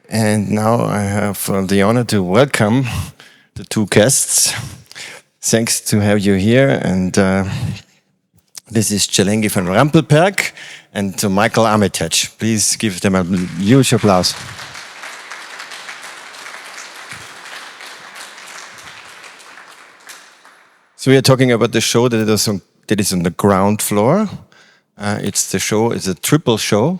And now I have the honor to welcome the two guests. Thanks to have you here. And this is Chelenge Van Rampelberg and to Michael Armitage. Please give them a huge applause. So we are talking about the show that is on the ground floor. It's a triple show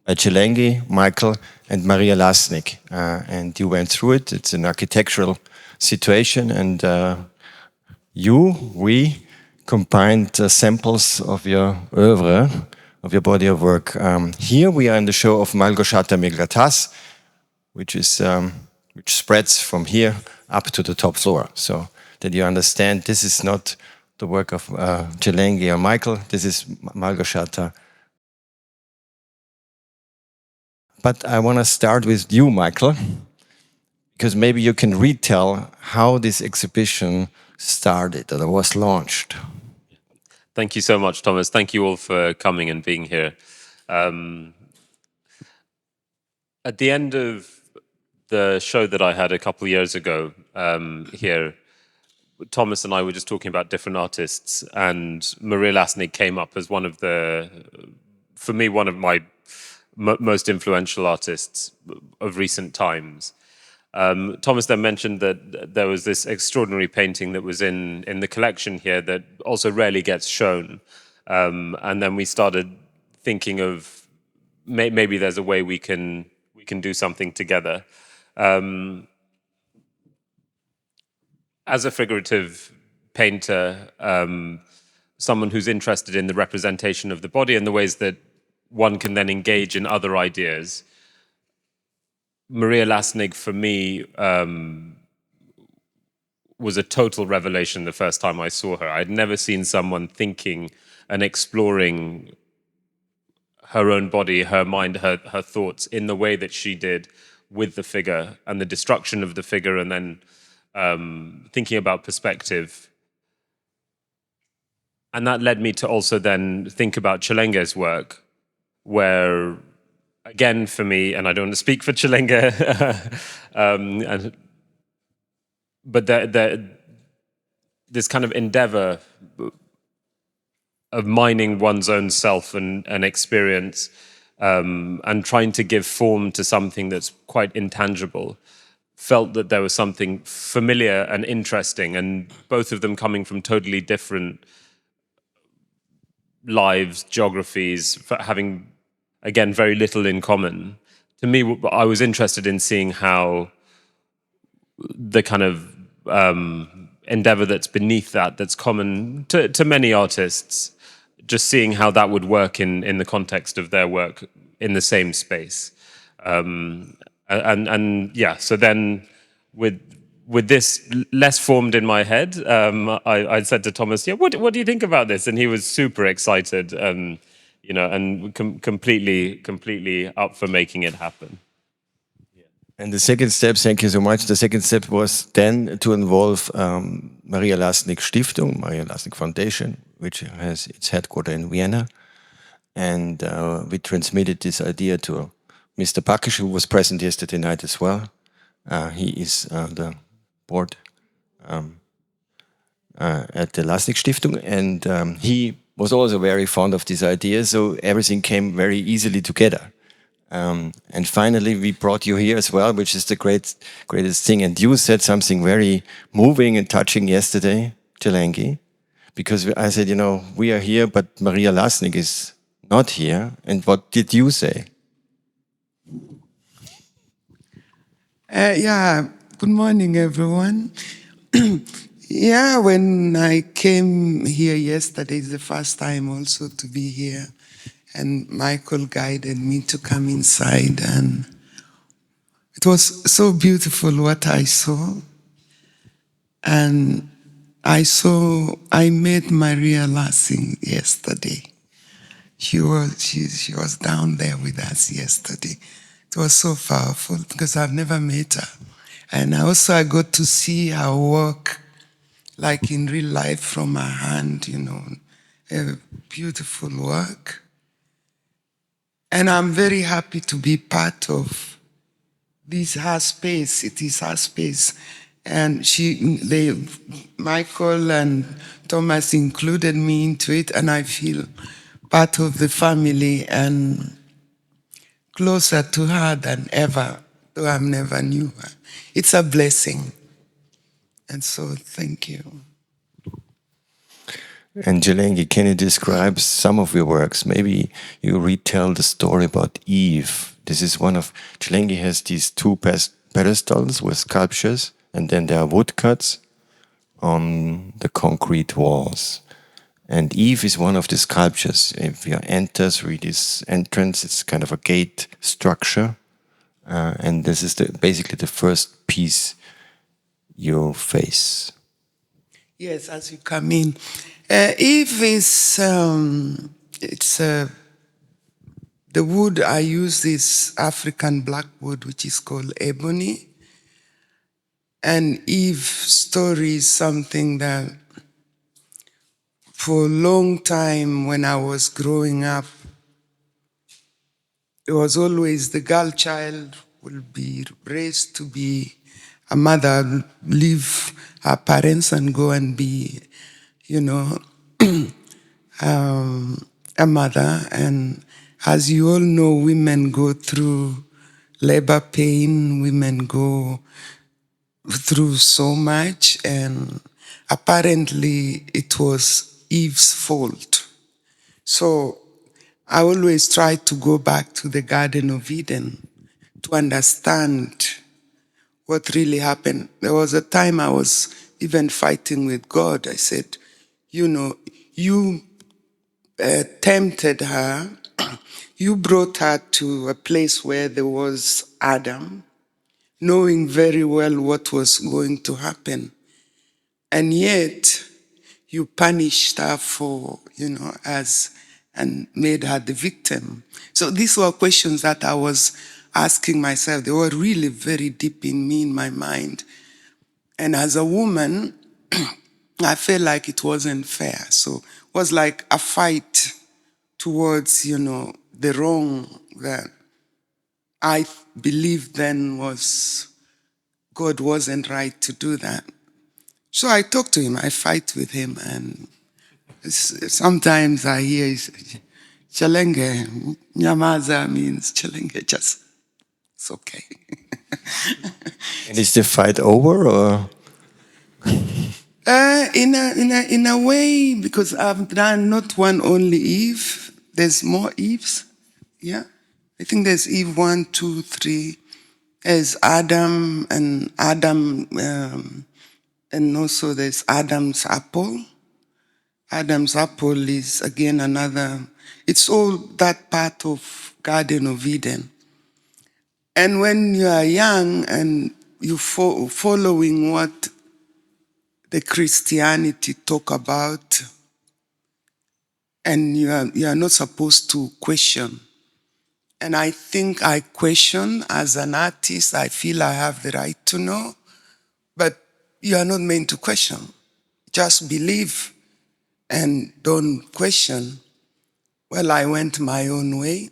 by Chelenge, Michael, and Maria Lassnik. And you went through it. It's an architectural situation, and we combined samples of your oeuvre, of your body of work. Here we are in the show of Malgorzata Miglatas, which spreads from here up to the top floor. So that you understand, this is not the work of Chelenge or Michael. This is Malgorzata. But I want to start with you, Michael, because maybe you can retell how this exhibition started or was launched. Thank you so much, Thomas. Thank you all for coming and being here. At the end of the show that I had a couple of years ago here, Thomas and I were just talking about different artists, and Maria Lassnik came up as one of my most influential artists of recent times. Thomas then mentioned that there was this extraordinary painting that was in the collection here that also rarely gets shown. And then we started thinking of maybe there's a way we can do something together. As a figurative painter, someone who's interested in the representation of the body and the ways that one can then engage in other ideas, Maria Lassnik, for me, was a total revelation the first time I saw her. I'd never seen someone thinking and exploring her own body, her mind, her thoughts in the way that she did with the figure and the destruction of the figure, and then thinking about perspective. And that led me to also then think about Chelenge's work, where, again, for me, and I don't want to speak for Chelenge, but this kind of endeavor of mining one's own self and experience, and trying to give form to something that's quite intangible, felt that there was something familiar and interesting, and both of them coming from totally different lives, geographies, having, again, very little in common. To me, I was interested in seeing how the kind of endeavor that's beneath that's common to many artists, just seeing how that would work in the context of their work in the same space. So then with this less formed in my head, I said to Thomas, what do you think about this? And he was super excited, and completely up for making it happen. And the second step, thank you so much. The second step was then to involve Maria Lassnik Stiftung, Maria Lassnik Foundation, which has its headquarters in Vienna. And we transmitted this idea to Mr. Pakish, who was present yesterday night as well. He is the board at the Lassnik Stiftung, and he was also very fond of this idea, so everything came very easily together. And finally, we brought you here as well, which is the greatest thing. And you said something very moving and touching yesterday, Chelenge, because I said, we are here, but Maria Lassnik is not here. And what did you say? Good morning, everyone. When I came here yesterday, it's the first time also to be here. And Michael guided me to come inside, and it was so beautiful what I saw. And I met Maria Lassnik yesterday. She was down there with us yesterday. It was so powerful because I've never met her. And I got to see her work, like in real life, from her hand, a beautiful work. And I'm very happy to be part of this her space. It is her space. And Michael and Thomas included me into it, and I feel part of the family and closer to her than ever, though I've never knew her. It's a blessing. And so, thank you. And Chelenge, can you describe some of your works? Maybe you retell the story about Eve. This is one of, Chelenge has these two pedestals with sculptures, and then there are woodcuts on the concrete walls. And Eve is one of the sculptures. If you enter through this entrance, it's kind of a gate structure. And this is basically the first piece you face. Yes, as you come in. Eve is, the wood I use is African black wood, which is called ebony. And Eve's story is something that for a long time when I was growing up, it was always the girl child will be raised to be a mother, leave her parents and go and be, a mother. And as you all know, women go through labor pain, women go through so much, and apparently it was Eve's fault. So I always try to go back to the Garden of Eden to understand what really happened. There was a time I was even fighting with God. I said, you tempted her, you brought her to a place where there was Adam, knowing very well what was going to happen. And yet, you punished her for, and made her the victim. So these were questions that I was asking myself. They were really very deep in me, in my mind. And as a woman, I felt like it wasn't fair. So it was like a fight towards, the wrong that I believed then was God wasn't right to do that. So I talk to him, I fight with him, and sometimes I hear Chelenge, Nyamaza means Chelenge, just, it's okay. And is the fight over, or? In a way, because I've done not one only Eve, there's more Eves, yeah? I think there's Eve 1, 2, 3, there's Adam, and also there's Adam's apple. Adam's apple is again another, it's all that part of Garden of Eden. And when you are young and you following what the Christianity talk about, and you are not supposed to question. And I think I question as an artist, I feel I have the right to know, but you are not meant to question. Just believe and don't question. Well, I went my own way,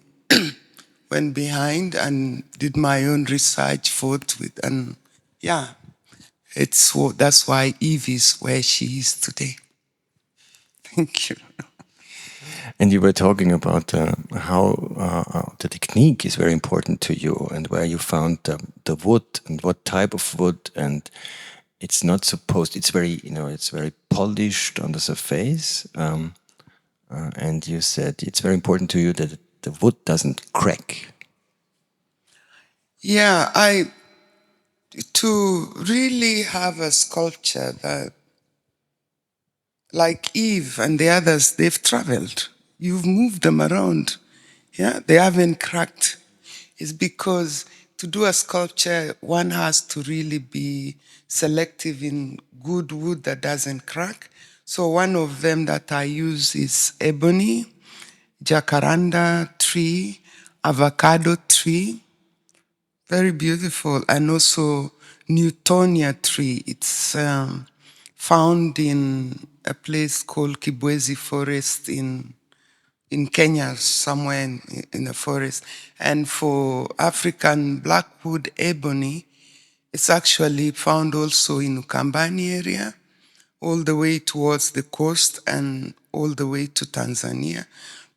went behind and did my own research, fought with, and yeah, that's why Eve is where she is today. Thank you. And you were talking about how the technique is very important to you, and where you found the wood and what type of wood, and it's not supposed. It's very, it's very polished on the surface, and you said it's very important to you that the wood doesn't crack. Yeah, to really have a sculpture that, like Eve and the others, they've traveled. You've moved them around. Yeah, they haven't cracked. It's because to do a sculpture, one has to really be selective in good wood that doesn't crack. So one of them that I use is ebony, jacaranda tree, avocado tree, very beautiful, and also Newtonia tree. It's found in a place called Kibwezi Forest in in Kenya, somewhere in the forest. And for African blackwood ebony, it's actually found also in Ukambani area, all the way towards the coast and all the way to Tanzania.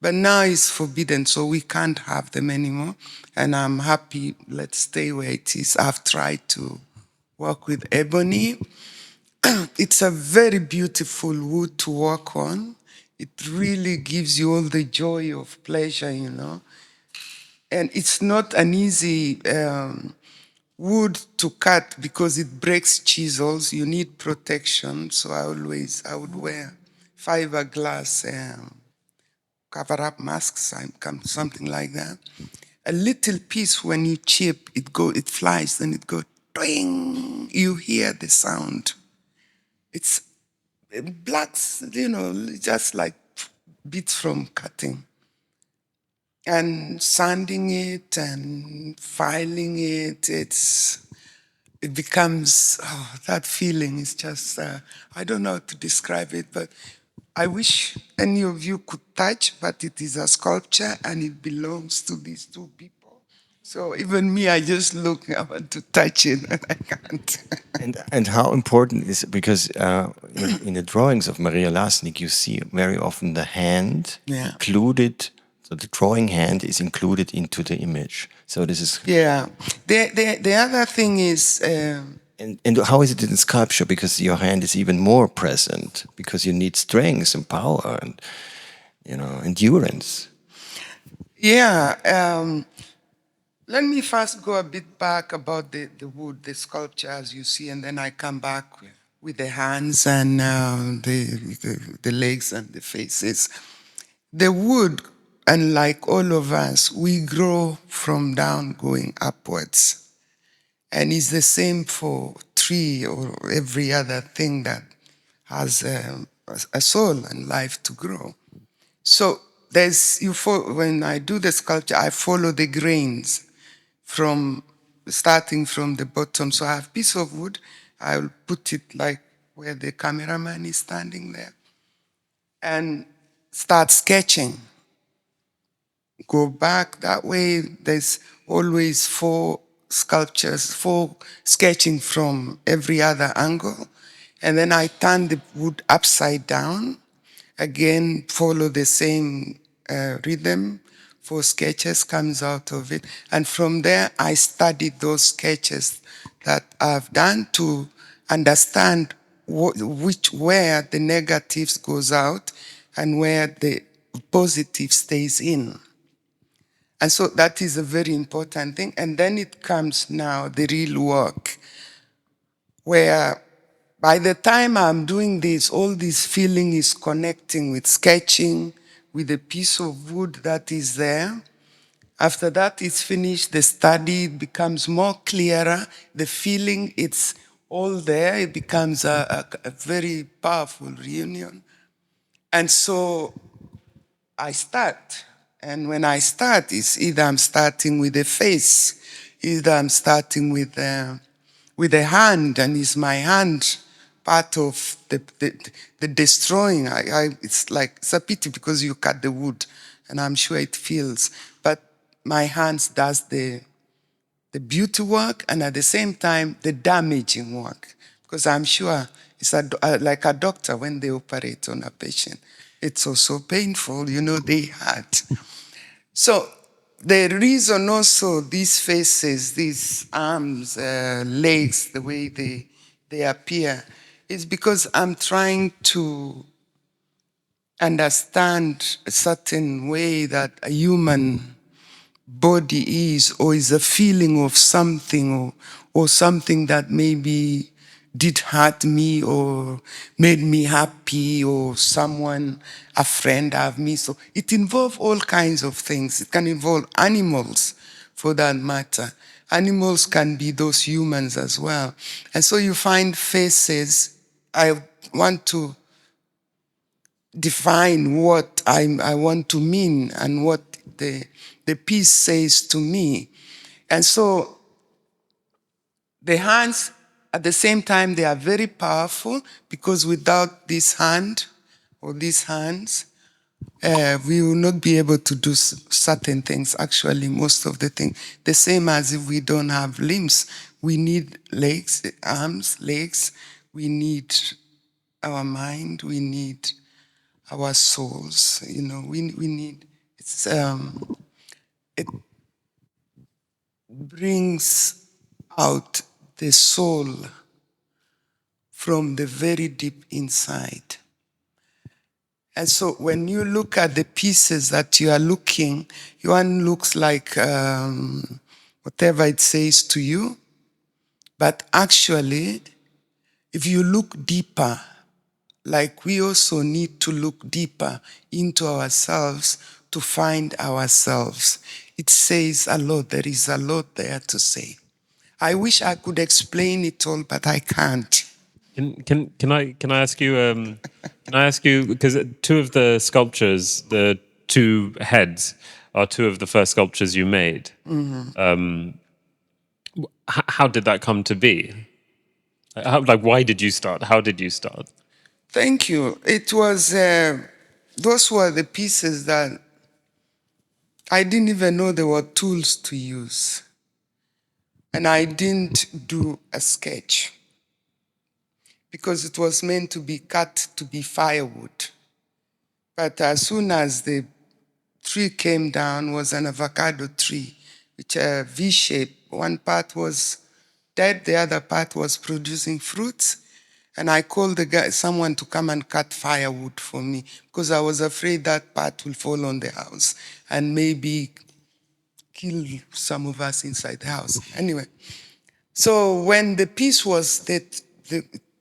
But now it's forbidden, so we can't have them anymore. And I'm happy, let's stay where it is. I've tried to work with ebony. It's a very beautiful wood to work on. It really gives you all the joy of pleasure, you know. And it's not an easy wood to cut because it breaks chisels. You need protection. So I would wear fiberglass cover-up masks, something like that. A little piece when you chip, it flies, then it goes, twing. You hear the sound. It's blacks, you know, just like bits from cutting. And sanding it and filing it, it becomes, that feeling is just, I don't know how to describe it, but I wish any of you could touch, but it is a sculpture and it belongs to these two people. So even me, I just look, I want to touch it and I can't. And how important is it? Because in the drawings of Maria Lassnik, you see very often the hand included. So the drawing hand is included into the image. So this is The other thing is. And how is it in sculpture? Because your hand is even more present because you need strength and power and endurance. Let me first go a bit back about the wood, the sculpture, as you see, and then I come back with the hands and the legs and the faces. The wood, unlike all of us, we grow from down going upwards. And it's the same for tree or every other thing that has a soul and life to grow. So when I do the sculpture, I follow the grains starting from the bottom. So I have a piece of wood, I'll put it like where the cameraman is standing there, and start sketching. Go back that way, there's always four sketching from every other angle. And then I turn the wood upside down, again, follow the same rhythm. 4 sketches comes out of it. And from there, I studied those sketches that I've done to understand where the negatives goes out and where the positive stays in. And so that is a very important thing. And then it comes now, the real work, where by the time I'm doing this, all this feeling is connecting with sketching, with a piece of wood that is there. After that is finished, the study becomes more clearer. The feeling, it's all there. It becomes a very powerful reunion. And so I start. And when I start, it's either I'm starting with the face, either I'm starting with the hand, and is my hand part of the destroying? It's a pity because you cut the wood, and I'm sure it feels. But my hands does the beauty work, and at the same time the damaging work, because I'm sure it's like a doctor when they operate on a patient. It's also painful, they hurt. So the reason also these faces, these arms, legs, the way they appear, is because I'm trying to understand a certain way that a human body is, or is a feeling of something, or something that maybe did hurt me or made me happy, or someone, a friend of me. So it involves all kinds of things. It can involve animals, for that matter. Animals can be those humans as well. And so you find faces. I want to define what I want to mean and what the piece says to me. And so the hands, at the same time, they are very powerful, because without this hand or these hands, we will not be able to do certain things. Actually, most of the things, the same as if we don't have limbs. We need legs, arms, legs. We need our mind. We need our souls. You know, we need. It brings out the soul from the very deep inside. And so when you look at the pieces that you are looking, one looks like whatever it says to you. But actually, if you look deeper, like we also need to look deeper into ourselves to find ourselves. It says a lot. There is a lot there to say. I wish I could explain it all, but I can't. Can I ask you? Can I ask you, because two of the sculptures, the two heads, are two of the first sculptures you made. How did that come to be? Why did you start? How did you start? Thank you. It was, those were the pieces that I didn't even know they were tools to use. And I didn't do a sketch because it was meant to be cut to be firewood. But as soon as the tree came down, was an avocado tree, which a V-shape. One part was dead, the other part was producing fruits. And I called the guy, someone to come and cut firewood for me because I was afraid that part will fall on the house and maybe kill some of us inside the house. Anyway, so when the piece was, it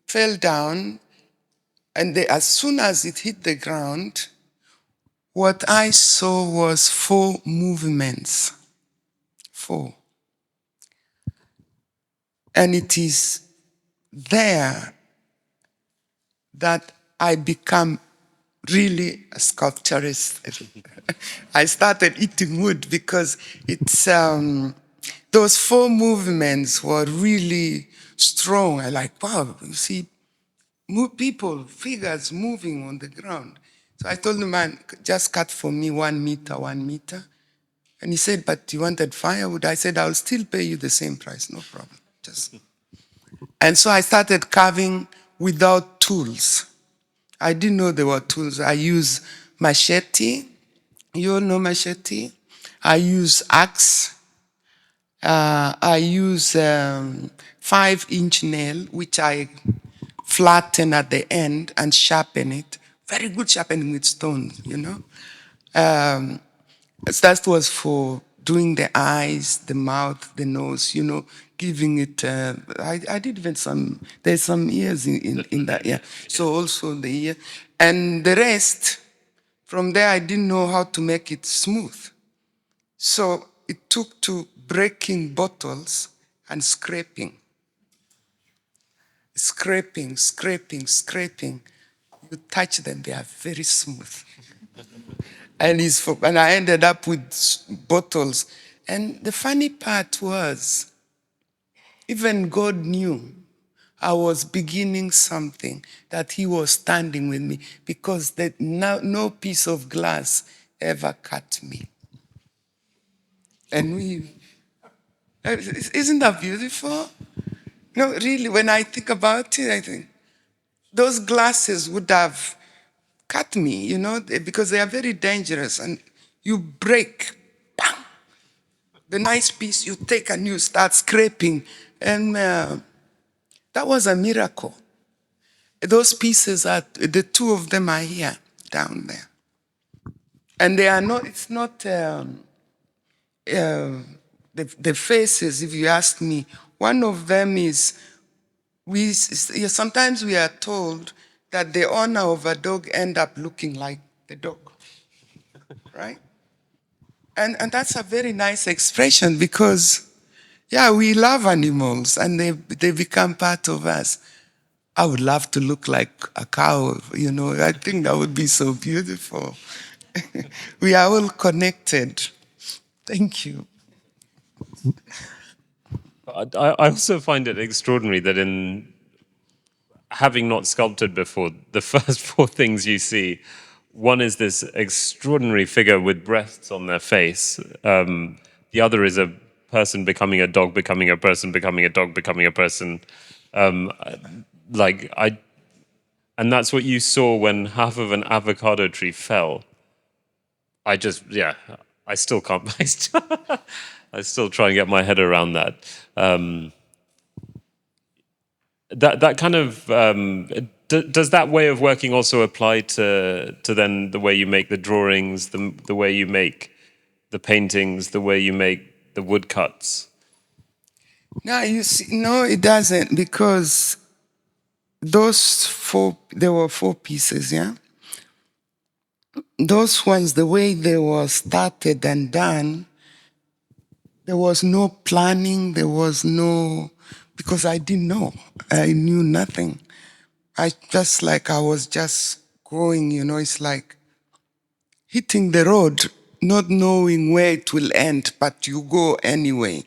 fell down, and as soon as it hit the ground, what I saw was 4 movements. 4. And it is there that I become really a sculpturist. I started eating wood because it's those 4 movements were really strong. I like, wow, you see people, figures moving on the ground. So I told the man, just cut for me 1 meter, 1 meter. And he said, but you wanted firewood? I said, I'll still pay you the same price, no problem. And so I started carving without tools. I didn't know there were tools. I use machete. You all know machete? I use axe. I use 5-inch nail, which I flatten at the end and sharpen it. Very good sharpening with stones, you know. That was for doing the eyes, the mouth, the nose, you know, giving it, I did even there's some ears in that, yeah. So also the ear. And the rest, from there I didn't know how to make it smooth. So it took to breaking bottles and scraping. Scraping, scraping, scraping. You touch them, they are very smooth. And I ended up with bottles. And the funny part was, even God knew I was beginning something, that he was standing with me, because no piece of glass ever cut me. And isn't that beautiful? No, really, when I think about it, I think those glasses would have cut me, you know, because they are very dangerous. And you break, bang, the nice piece you take and you start scraping. And that was a miracle. Those pieces the 2 of them are here, down there. And they are not, it's not, the faces, if you ask me, one of them is, sometimes we are told that the owner of a dog end up looking like the dog, right? And that's a very nice expression because, yeah, we love animals and they become part of us. I would love to look like a cow, you know, I think that would be so beautiful. We are all connected. Thank you. I also find it extraordinary that in having not sculpted before, the first 4 things you see One is this extraordinary figure with breasts on their face. The other is a person becoming a dog, becoming a person, becoming a dog, becoming a person. Like I, and that's what you saw when half of an avocado tree fell. I just, yeah, I still can't. I still try and get my head around that. That kind of does that way of working also apply to then the way you make the drawings, the way you make the paintings, the way you make the woodcuts? No, you see, no, it doesn't, because there were 4 pieces, yeah? Those ones, the way they were started and done, there was no planning, there was no, because I didn't know. I knew nothing. I was just going, it's like hitting the road, not knowing where it will end, but you go anyway.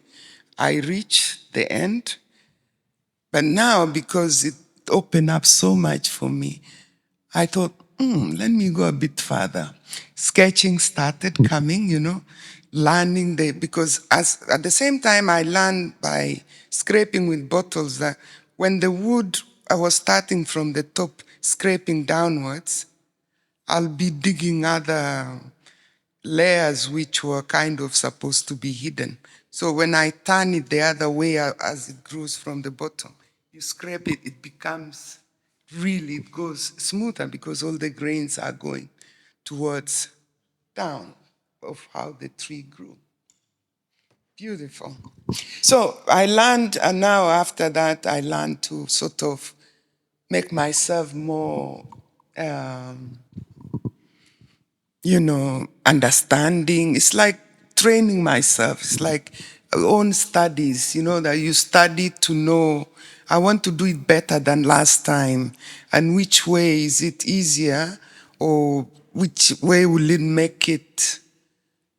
I reached the end, but now because it opened up so much for me, I thought, let me go a bit further. Sketching started coming, learning because at the same time I learned by scraping with bottles that when the wood, I was starting from the top, scraping downwards, I'll be digging other layers which were kind of supposed to be hidden. So when I turn it the other way as it grows from the bottom, you scrape it, it becomes it goes smoother because all the grains are going towards down of how the tree grew. Beautiful. So I learned, and now after that, I learned to sort of make myself more understanding. It's like training myself. It's like own studies, that you study to know, I want to do it better than last time. And which way is it easier, or which way will it make it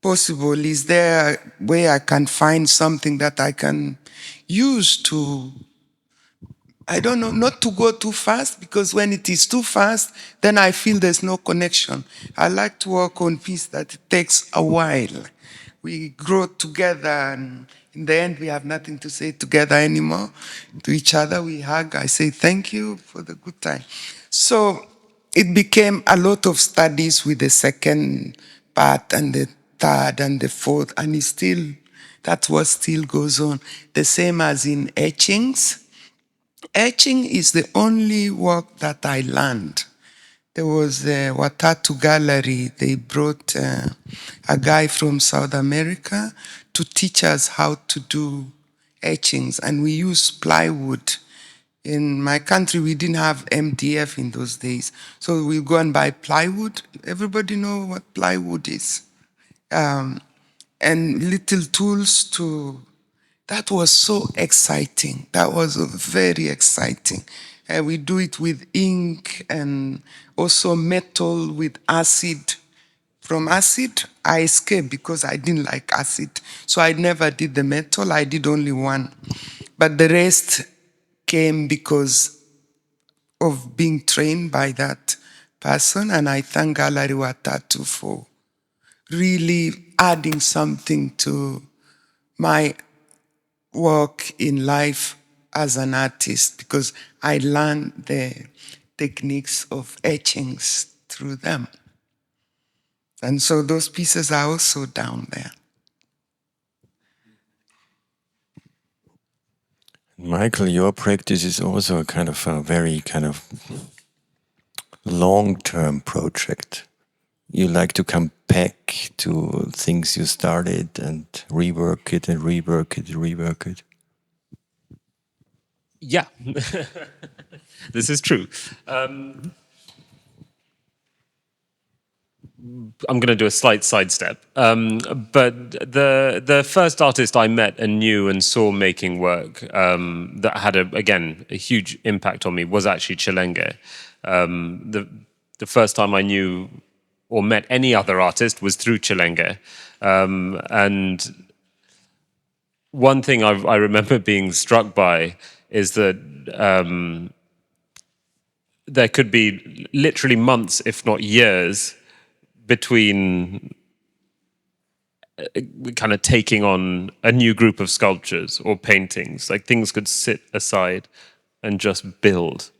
possible? Is there a way I can find something that I can use to, I don't know, not to go too fast, because when it is too fast, then I feel there's no connection. I like to work on peace that it takes a while. We grow together, and in the end, we have nothing to say together anymore. To each other, we hug. I say thank you for the good time. So it became a lot of studies with the second part and the third and the fourth, and that's what still goes on. The same as in etchings. Etching is the only work that I learned. There was a Watatu Gallery. They brought a guy from South America to teach us how to do etchings, and we used plywood. In my country, we didn't have MDF in those days, so we go and buy plywood. Everybody know what plywood is. And little tools to, that was so exciting. That was very exciting. We do it with ink and also metal with acid. From acid, I escaped because I didn't like acid. So I never did the metal, I did only one. But the rest came because of being trained by that person, and I thank Gallery Watatu for really adding something to my work in life as an artist, because I learned the techniques of etchings through them. And so those pieces are also down there. Michael, your practice is also a kind of a very kind of long-term project. You like to come back to things you started and rework it and rework it and rework it. Yeah, this is true. I'm going to do a slight sidestep. But the first artist I met and knew and saw making work that had, a huge impact on me was actually Chelenge. The first time I knew or met any other artist was through Chelenge. And one thing I remember being struck by is that there could be literally months, if not years, between kind of taking on a new group of sculptures or paintings. Like things could sit aside and just build,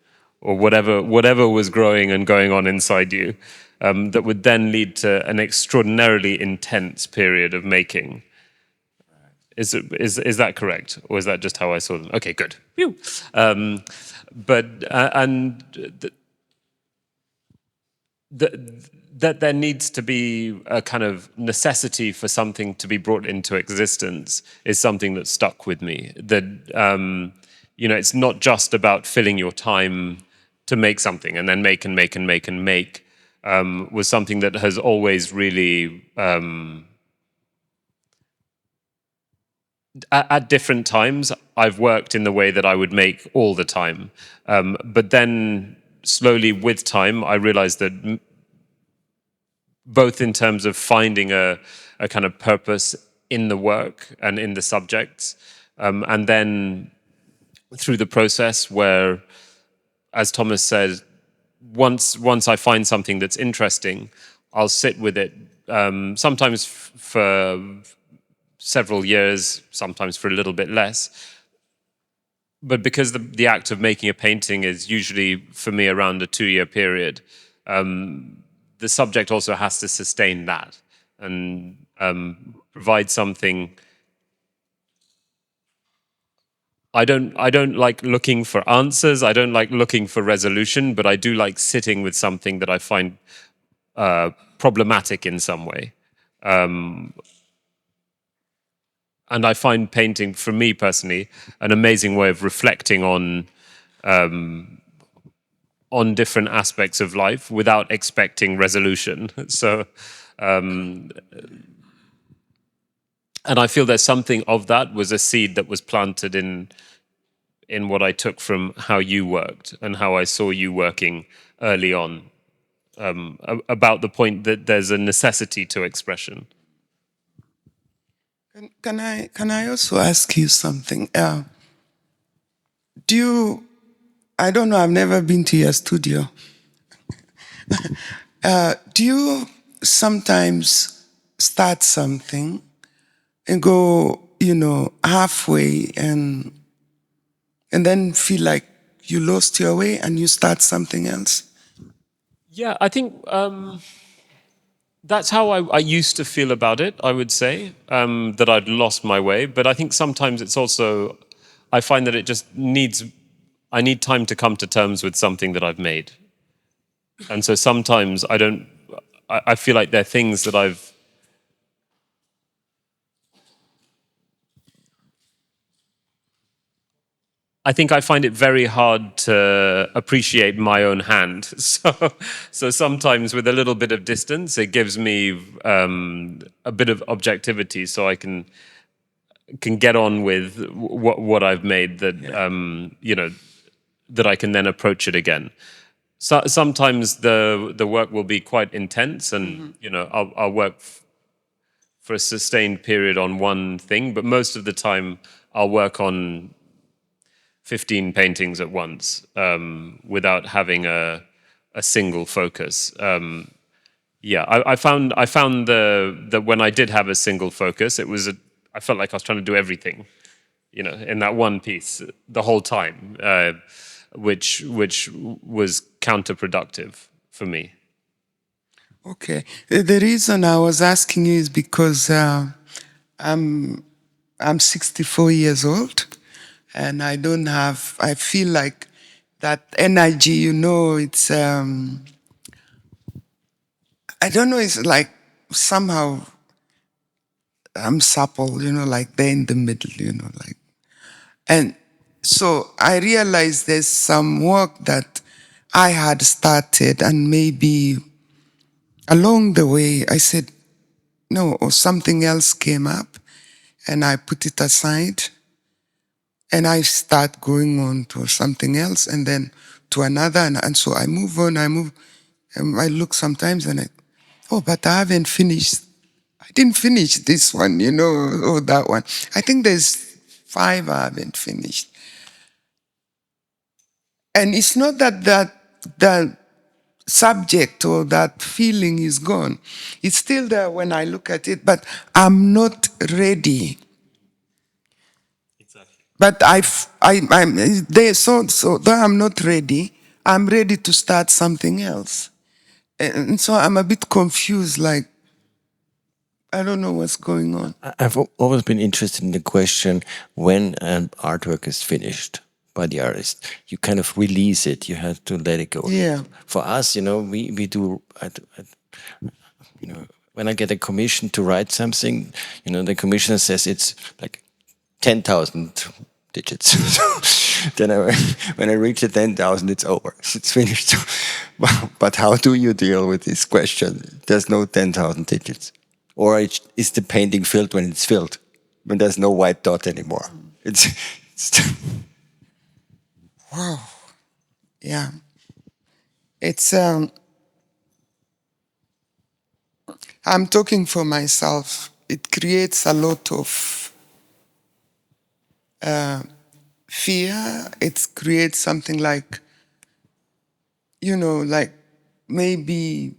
or whatever was growing and going on inside you, that would then lead to an extraordinarily intense period of making. Is that correct, or is that just how I saw them? Okay, good. Phew. That there needs to be a kind of necessity for something to be brought into existence is something that stuck with me. That it's not just about filling your time to make something and then make and make and make and make. Was something that has always really, at different times, I've worked in the way that I would make all the time. But then slowly with time, I realized that both in terms of finding a kind of purpose in the work and in the subjects, and then through the process where, as Thomas said, once I find something that's interesting, I'll sit with it, sometimes for several years, sometimes for a little bit less. But because the act of making a painting is usually, for me, around a 2-year period, the subject also has to sustain that and provide something. I don't like looking for answers. I don't like looking for resolution, but I do like sitting with something that I find problematic in some way. And I find painting, for me personally, an amazing way of reflecting on different aspects of life without expecting resolution. So, and I feel there's something of that was a seed that was planted in what I took from how you worked and how I saw you working early on, about the point that there's a necessity to expression. Can I also ask you something? I don't know, I've never been to your studio. Do you sometimes start something and go, halfway and then feel like you lost your way and you start something else? Yeah, I think that's how I used to feel about it, I would say, that I'd lost my way. But I think sometimes it's also, I find that it just I need time to come to terms with something that I've made. And so sometimes I feel like there are things that I think I find it very hard to appreciate my own hand. So sometimes with a little bit of distance, it gives me a bit of objectivity, so I can get on with what I've made. That that I can then approach it again. So sometimes the work will be quite intense, and I'll work for a sustained period on one thing. But most of the time, I'll work on 15 paintings at once, without having a single focus. I found that when I did have a single focus, I felt like I was trying to do everything, in that one piece the whole time, which was counterproductive for me. Okay. The reason I was asking you is because I'm 64 years old. And I feel like that energy, it's, I don't know, it's like somehow I'm supple, like they're in the middle, like. And so I realized there's some work that I had started, and maybe along the way I said, no, or something else came up and I put it aside. And I start going on to something else, and then to another, and so I move on, and I look sometimes and but I haven't finished. I didn't finish this one, or that one. I think there's 5 I haven't finished. And it's not that the subject or that feeling is gone. It's still there when I look at it, but I'm not ready. Exactly. But I'm there, so though I'm not ready, I'm ready to start something else. And so I'm a bit confused, like, I don't know what's going on. I've always been interested in the question when an artwork is finished by the artist, you kind of release it. You have to let it go. Yeah. For us, we do. When I get a commission to write something, the commissioner says it's like 10,000 digits. Then when I reach the 10,000, it's over. It's finished. But how do you deal with this question? There's no 10,000 digits. Or is the painting filled when it's filled? When there's no white dot anymore? It's Wow. Yeah. It's, I'm talking for myself. It creates a lot of fear. It creates something like, like maybe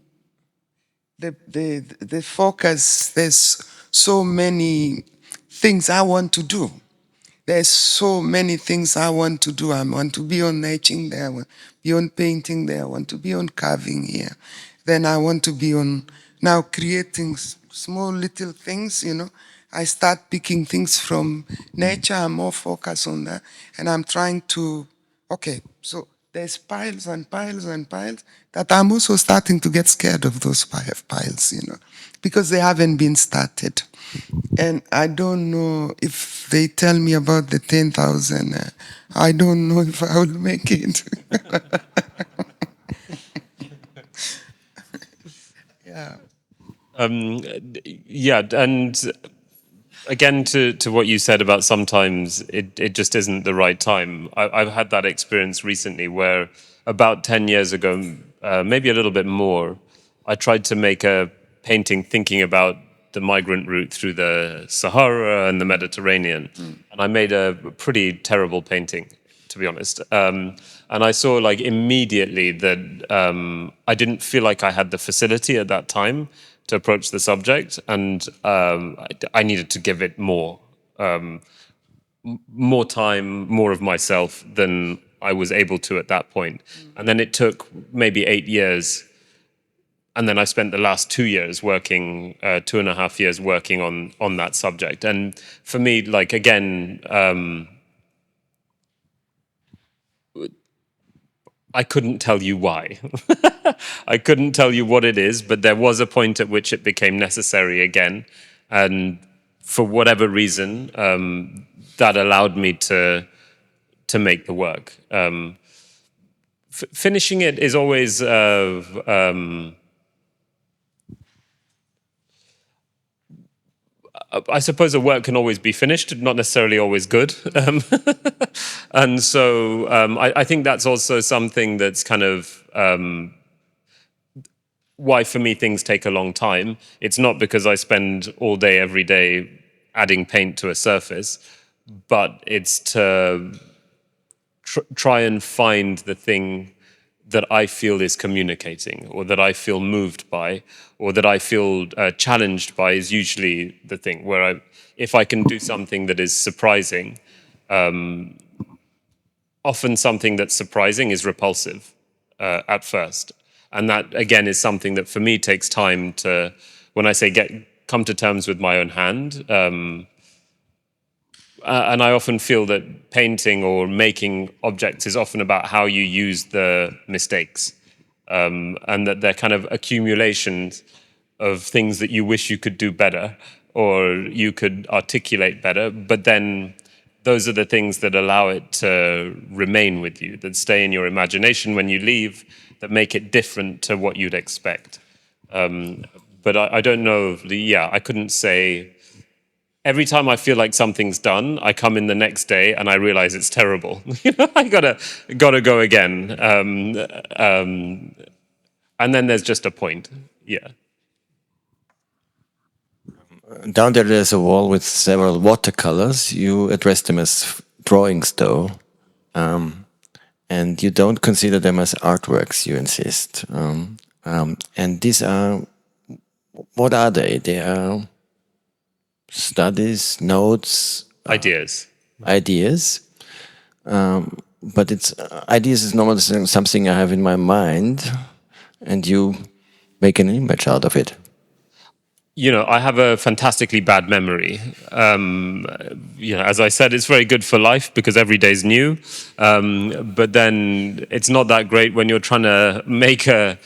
the focus, there's so many things I want to do. There's so many things I want to do. I want to be on etching there, I want to be on painting there, I want to be on carving here. Then I want to be on now creating small little things, I start picking things from nature. I'm more focused on that. And I'm trying to, okay, so there's piles and piles and piles that I'm also starting to get scared of those piles, because they haven't been started. And I don't know if they tell me about the 10,000. I don't know if I will make it. Yeah. Yeah, and again, to what you said about sometimes it just isn't the right time. I've had that experience recently where about 10 years ago, maybe a little bit more, I tried to make a painting thinking about the migrant route through the Sahara and the Mediterranean. And I made a pretty terrible painting, to be honest. And I saw like immediately that I didn't feel like I had the facility at that time to approach the subject, and I needed to give it more time, more of myself than I was able to at that point. And then it took maybe 8 years, and then I spent the last 2 years working, 2.5 years working on that subject. And for me, like again, I couldn't tell you why. I couldn't tell you what it is, but there was a point at which it became necessary again. And for whatever reason, that allowed me to make the work. Finishing it is always... I suppose a work can always be finished, not necessarily always good. And so I think that's also something that's kind of why for me things take a long time. It's not because I spend all day, every day adding paint to a surface, but it's to try and find the thing that I feel is communicating, or that I feel moved by, or that I feel challenged by is usually the thing where if I can do something that is surprising, often something that's surprising is repulsive at first. And that, again, is something that for me takes time to, when I say come to terms with my own hand. And I often feel that painting or making objects is often about how you use the mistakes, and that they're kind of accumulations of things that you wish you could do better or you could articulate better, but then those are the things that allow it to remain with you, that stay in your imagination when you leave, that make it different to what you'd expect. But I don't know, I couldn't say... Every time I feel like something's done, I come in the next day and I realize it's terrible. I gotta go again. And then there's just a point. Yeah. Down there's a wall with several watercolors. You address them as drawings, though. and you don't consider them as artworks, you insist. And these are, what are they? They are studies, notes, ideas. But it's ideas is normally something I have in my mind, and you make an image out of it. You know, I have a fantastically bad memory. You know, as I said, it's very good for life because every day's new. But then it's not that great when you're trying to make a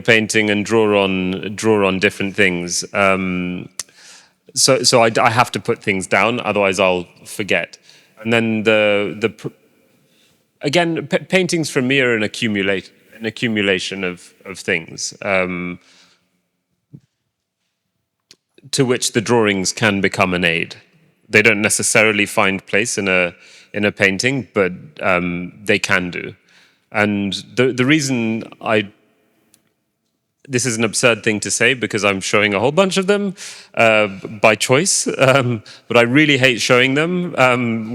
painting and draw on different things. So I have to put things down, otherwise I'll forget. And then paintings for me are an accumulation of things. To which the drawings can become an aid. They don't necessarily find place in a painting, but they can do. And the reason this is an absurd thing to say because I'm showing a whole bunch of them by choice, but I really hate showing them.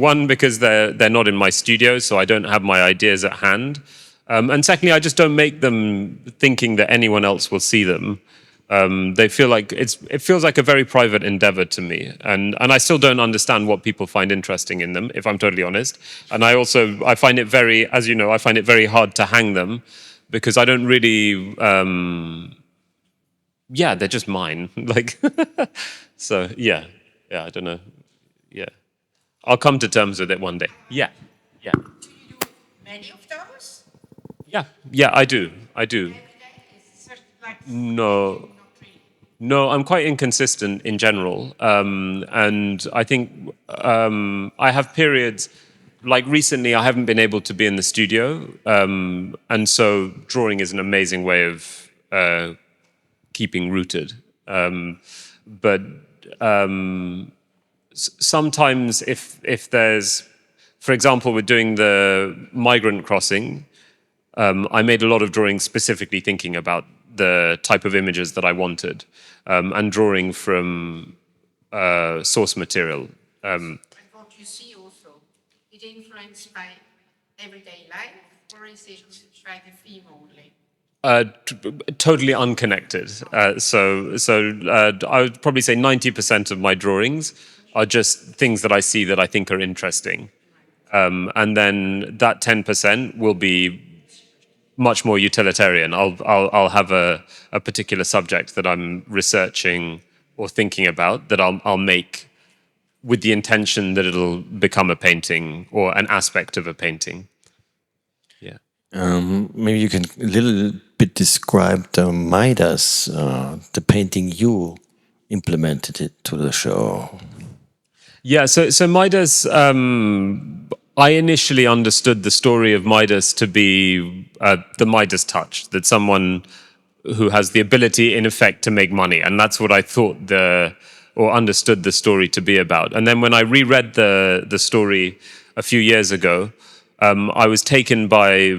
One, because they're not in my studio, so I don't have my ideas at hand. And secondly, I just don't make them thinking that anyone else will see them. They feel like it feels like a very private endeavor to me, and I still don't understand what people find interesting in them, if I'm totally honest. And I find it very, as you know, I find it very hard to hang them because I don't really, they're just mine. Like, so yeah, I don't know, yeah, I'll come to terms with it one day. Yeah. Do you do many of those? Yeah, I do. No, I'm quite inconsistent in general. And I think I have periods, like recently I haven't been able to be in the studio. And so drawing is an amazing way of keeping rooted. But sometimes if there's, for example, with doing the migrant crossing, I made a lot of drawings specifically thinking about the type of images that I wanted, and drawing from source material. And what you see also, is influenced by everyday life, or is it by the theme only? Totally unconnected. So I would probably say 90% of my drawings are just things that I see that I think are interesting. And then that 10% will be much more utilitarian. I'll have a particular subject that I'm researching or thinking about that I'll make with the intention that it'll become a painting or an aspect of a painting. Yeah. Maybe you can a little bit describe the Midas, the painting you implemented it to the show. Yeah, so Midas, I initially understood the story of Midas to be the Midas touch, that someone who has the ability, in effect, to make money. And that's what I thought or understood the story to be about. And then when I reread the story a few years ago, I was taken by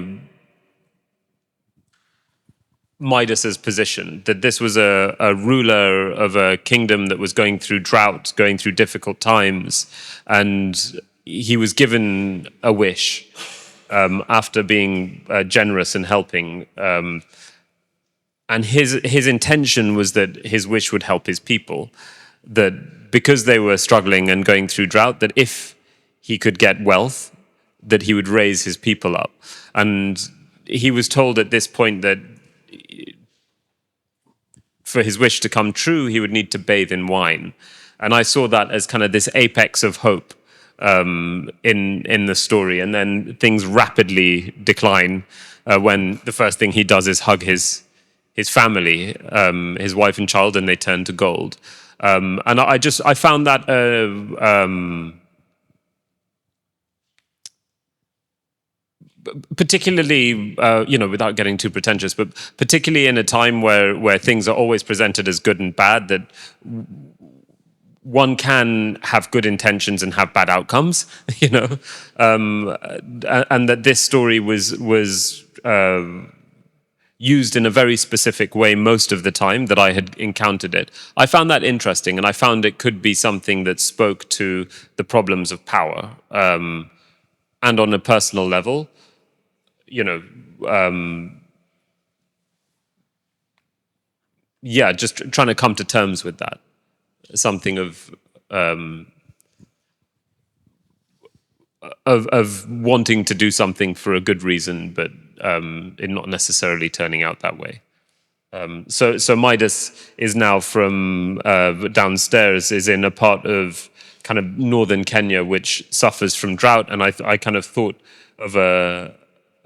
Midas's position, that this was a ruler of a kingdom that was going through drought, going through difficult times, and he was given a wish after being generous and helping. And his intention was that his wish would help his people, that because they were struggling and going through drought, that if he could get wealth, that he would raise his people up. And he was told at this point that for his wish to come true, he would need to bathe in wine. And I saw that as kind of this apex of hope in the story. And then things rapidly decline when the first thing he does is hug his family, his wife and child, and they turn to gold. And I found that particularly, without getting too pretentious, but particularly in a time where things are always presented as good and bad, that one can have good intentions and have bad outcomes, and that this story was used in a very specific way most of the time that I had encountered it. I found that interesting, and I found it could be something that spoke to the problems of power, and on a personal level. you know, just trying to come to terms with that. Something of wanting to do something for a good reason, but it not necessarily turning out that way. So Midas is now from downstairs, is in a part of kind of northern Kenya which suffers from drought, and I kind of thought of a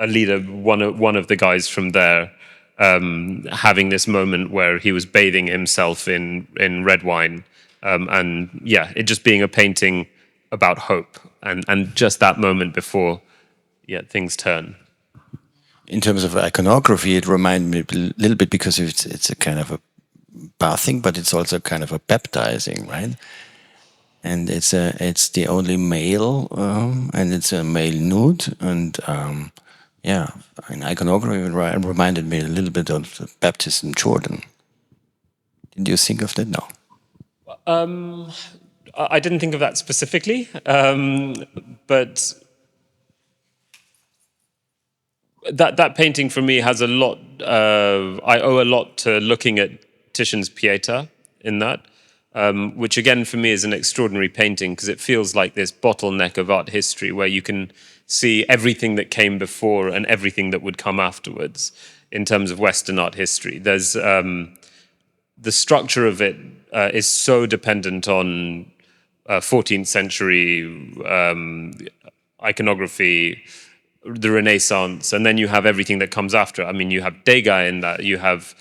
leader, one of the guys from there, having this moment where he was bathing himself in red wine, and it just being a painting about hope, and just that moment before things turn. In terms of iconography, it reminded me a little bit because it's a kind of a bathing, but it's also kind of a baptizing, right? And it's the only male, and it's a male nude, and in iconography it reminded me a little bit of the baptism in Jordan. Did you think of that? No. I didn't think of that specifically, but that painting for me has a lot. I owe a lot to looking at Titian's Pieta in that, which again for me is an extraordinary painting because it feels like this bottleneck of art history where you can see everything that came before and everything that would come afterwards in terms of Western art history. There's the structure of it is so dependent on 14th century iconography, the Renaissance, and then you have everything that comes after. I mean, you have Degas in that, you have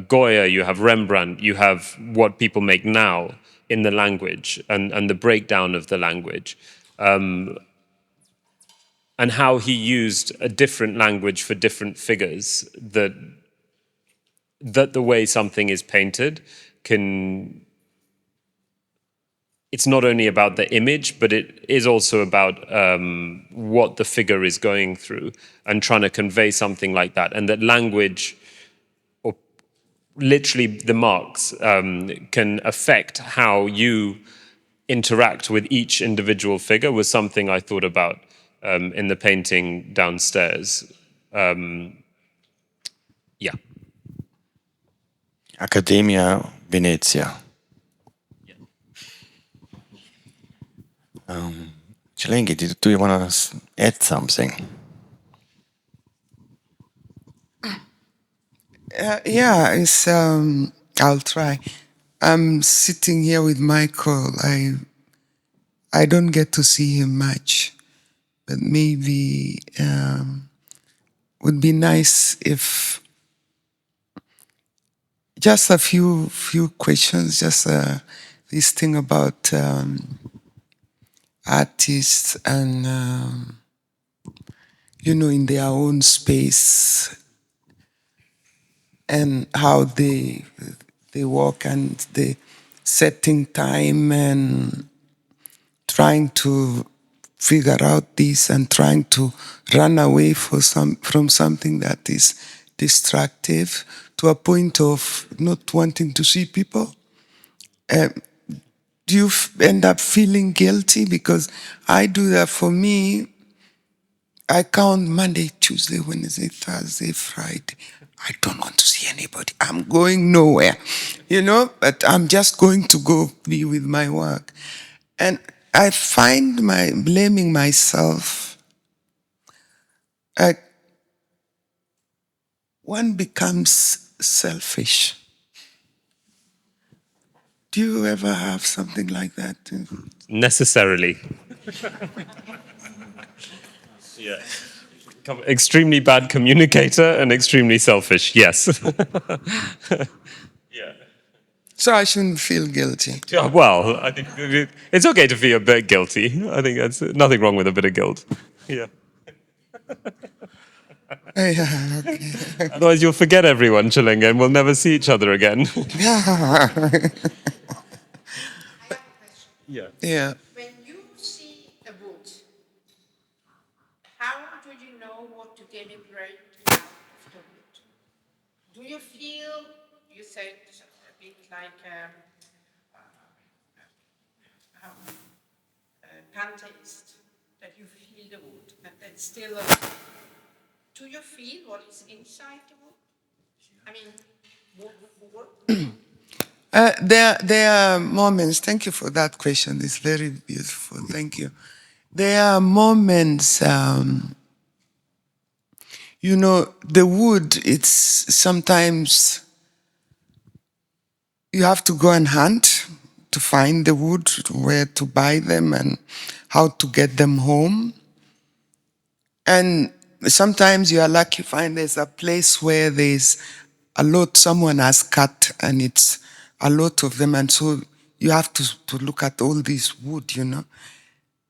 Goya, you have Rembrandt, you have what people make now in the language and the breakdown of the language. And how he used a different language for different figures, that the way something is painted can... It's not only about the image, but it is also about what the figure is going through and trying to convey something like that. And that language, or literally the marks, can affect how you interact with each individual figure was something I thought about in the painting downstairs. Accademia Venezia. Chelenge, do you want to add something? I'll try. I'm sitting here with Michael. I don't get to see him much, but maybe would be nice if just a few questions, just this thing about artists and in their own space and how they work and the setting time and trying to figure out this and trying to run away from something that is destructive to a point of not wanting to see people. Do you end up feeling guilty? Because I do that. For me, I count Monday, Tuesday, Wednesday, Thursday, Friday. I don't want to see anybody. I'm going nowhere, but I'm just going to go be with my work. And I find blaming myself, one becomes selfish. Do you ever have something like that? Necessarily. Extremely bad communicator and extremely selfish, yes. So I shouldn't feel guilty. Yeah, well, I think it's okay to feel a bit guilty. I think that's nothing wrong with a bit of guilt. Yeah. Yeah, okay. Otherwise you'll forget everyone, Chelenge, and we'll never see each other again. Yeah. When you see a wood, how do you know what to deliberate out of the wood? Do you feel, you said a bit like a pantheist, that you feel the wood, and that's still do you feel what is inside the wood? I mean, wood. There are moments, thank you for that question, it's very beautiful, thank you. There are moments, you know, the wood, it's sometimes you have to go and hunt to find the wood, where to buy them and how to get them home. And sometimes you are lucky to find there's a place where there's a lot someone has cut and it's a lot of them. And so you have to look at all this wood, you know.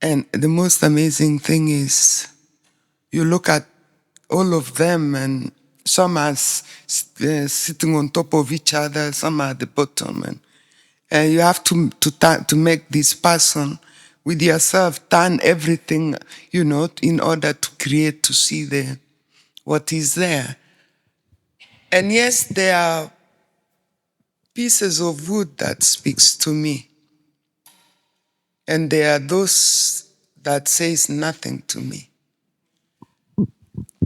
And the most amazing thing is you look at all of them and some are sitting on top of each other, some are at the bottom. And you have to make this person with yourself turn everything, you know, in order to create, to see what is there. And yes, there are pieces of wood that speaks to me. And there are those that says nothing to me.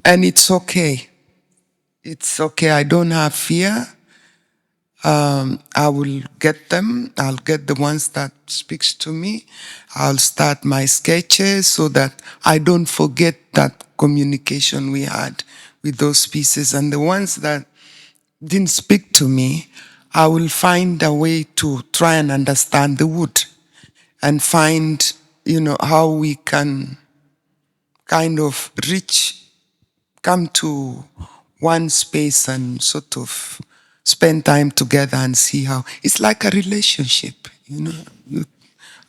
And it's okay. It's okay. I don't have fear. I will get them. I'll get the ones that speaks to me. I'll start my sketches so that I don't forget that communication we had with those pieces. And the ones that didn't speak to me, I will find a way to try and understand the wood and find, you know, how we can kind of come to one space and sort of spend time together and see how it's like a relationship, you know.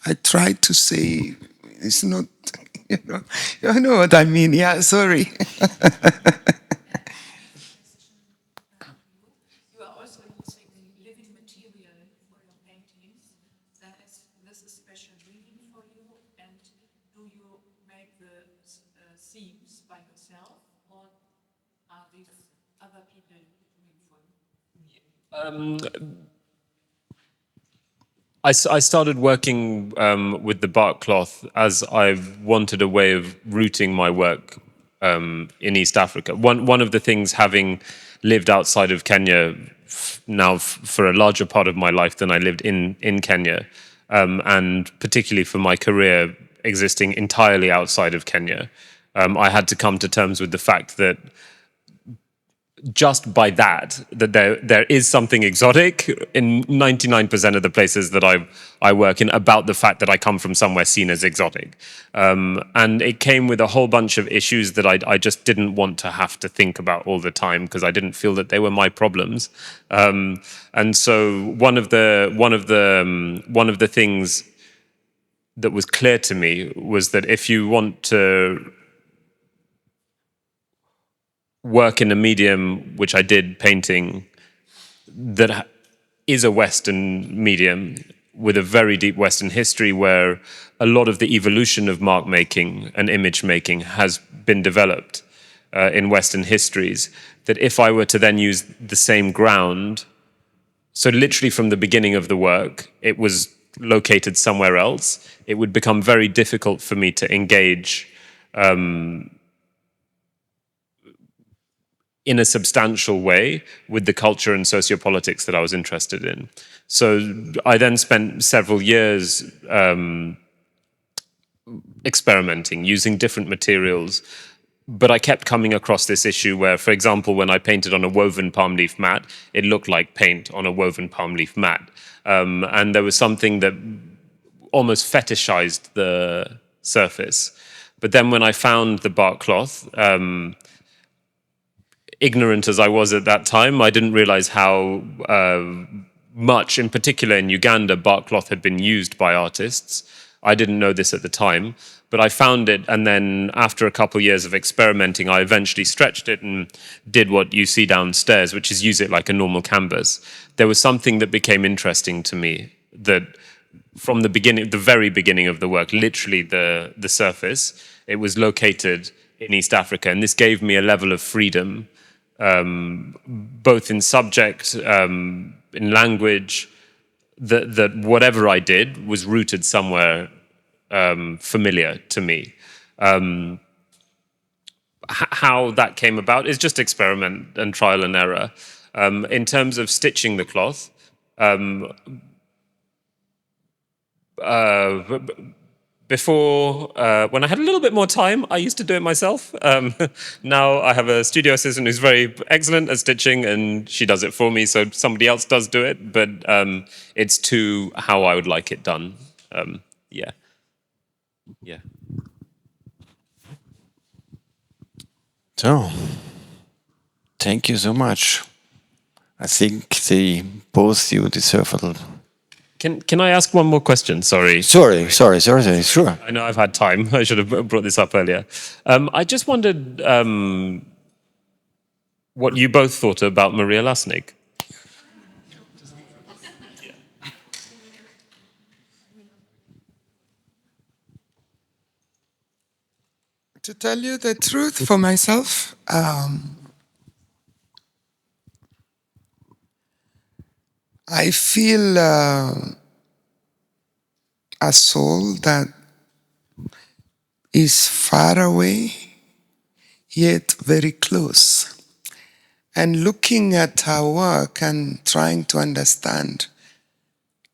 I try to say it's not, you know what I mean. Yeah, sorry. You are also using living material for your paintings. This is special reading for you. And do you make the themes by yourself, or are these other people doing for you? I started working with the bark cloth as I wanted a way of rooting my work in East Africa. One of the things, having lived outside of Kenya now for a larger part of my life than I lived in Kenya, and particularly for my career existing entirely outside of Kenya, I had to come to terms with the fact that just by that there is something exotic in 99% of the places that I work in about the fact that I come from somewhere seen as exotic. And it came with a whole bunch of issues that I just didn't want to have to think about all the time, because I didn't feel that they were my problems. And so one of the things that was clear to me was that if you want to work in a medium, which I did, painting, that is a Western medium with a very deep Western history, where a lot of the evolution of mark making and image making has been developed in Western histories, that if I were to then use the same ground, so literally from the beginning of the work, it was located somewhere else, it would become very difficult for me to engage in a substantial way with the culture and sociopolitics that I was interested in. So I then spent several years experimenting, using different materials, but I kept coming across this issue where, for example, when I painted on a woven palm leaf mat, it looked like paint on a woven palm leaf mat. And there was something that almost fetishized the surface. But then when I found the bark cloth, ignorant as I was at that time, I didn't realize how much, in particular in Uganda, bark cloth had been used by artists. I didn't know this at the time, but I found it, and then after a couple of years of experimenting, I eventually stretched it and did what you see downstairs, which is use it like a normal canvas. There was something that became interesting to me, that from the beginning, the very beginning of the work, literally the surface, it was located in East Africa, and this gave me a level of freedom, both in subject, in language, that whatever I did was rooted somewhere familiar to me. how that came about is just experiment and trial and error. In terms of stitching the cloth, before, when I had a little bit more time, I used to do it myself. Now I have a studio assistant who's very excellent at stitching, and she does it for me, so somebody else does do it, but it's to how I would like it done. Yeah. Yeah. So, thank you so much. I think they both you deserve a little. Can I ask one more question? Sorry. Sorry, sure. I know I've had time. I should have brought this up earlier. I just wondered what you both thought about Maria Lassnik. To tell you the truth for myself, I feel a soul that is far away, yet very close. And looking at her work and trying to understand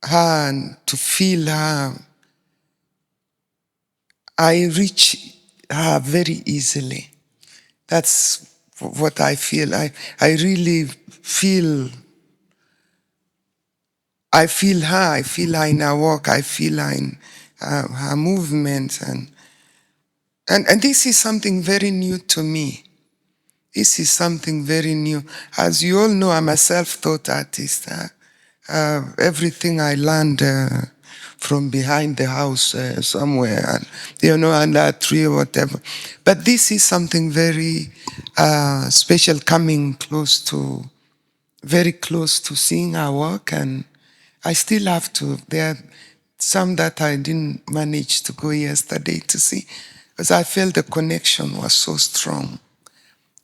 her and to feel her, I reach her very easily. That's what I feel. I really feel, I feel her. I feel her in her work. I feel her in her movements. And this is something very new to me. This is something very new. As you all know, I'm a self-taught artist. Everything I learned from behind the house somewhere, under a tree or whatever. But this is something very special, coming close to, very close to seeing our work. And I still have to, there are some that I didn't manage to go yesterday to see, because I felt the connection was so strong.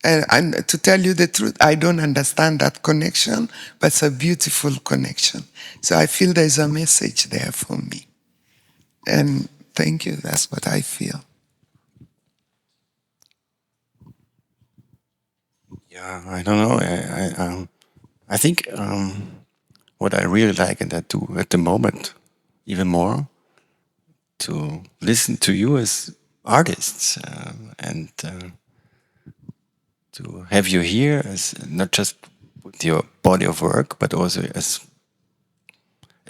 And to tell you the truth, I don't understand that connection, but it's a beautiful connection. So I feel there's a message there for me. And thank you, that's what I feel. Yeah, I don't know. I think what I really like and I do at the moment, even more, to listen to you as artists and to have you here as not just with your body of work, but also as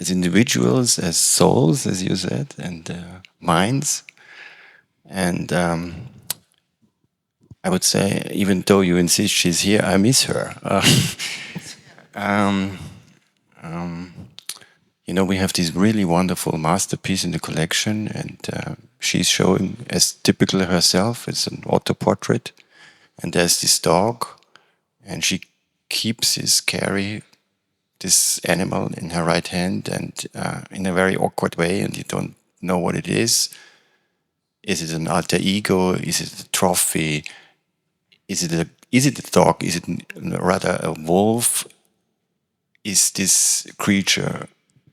individuals, as souls, as you said, and minds. And I would say, even though you insist she's here, I miss her. We have this really wonderful masterpiece in the collection, and she's showing as typical herself. It's an auto-portrait, and there's this dog, and she keeps this animal in her right hand, and in a very awkward way, and you don't know what it is. Is it an alter ego? Is it a trophy? Is it a dog? Is it rather a wolf? Is this creature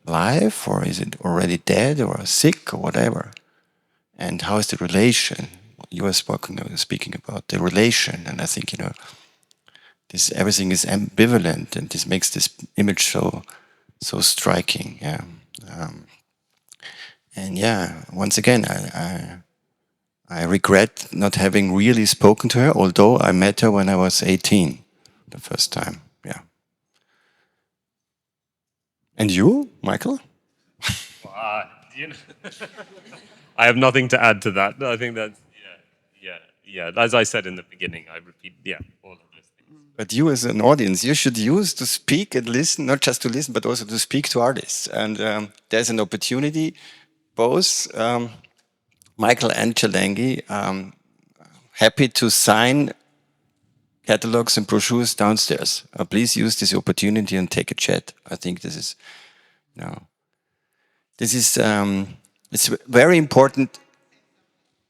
alive, or is it already dead or sick or whatever? And how is the relation? You were speaking about the relation, and I think this everything is ambivalent, and this makes this image so striking. Yeah, and yeah, once again, I regret not having really spoken to her, although I met her when I was 18, the first time. Yeah. And you, Michael? I have nothing to add to that. I think that's, yeah. As I said in the beginning, I repeat, all of those things. But you as an audience, you should use to speak and listen, not just to listen, but also to speak to artists. And there's an opportunity, both Michael and Chelenge, happy to sign catalogs and brochures downstairs. Please use this opportunity and take a chat. I think this is, it's very important.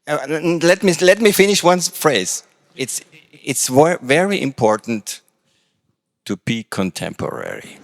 Let me finish one phrase. It's very important to be contemporary.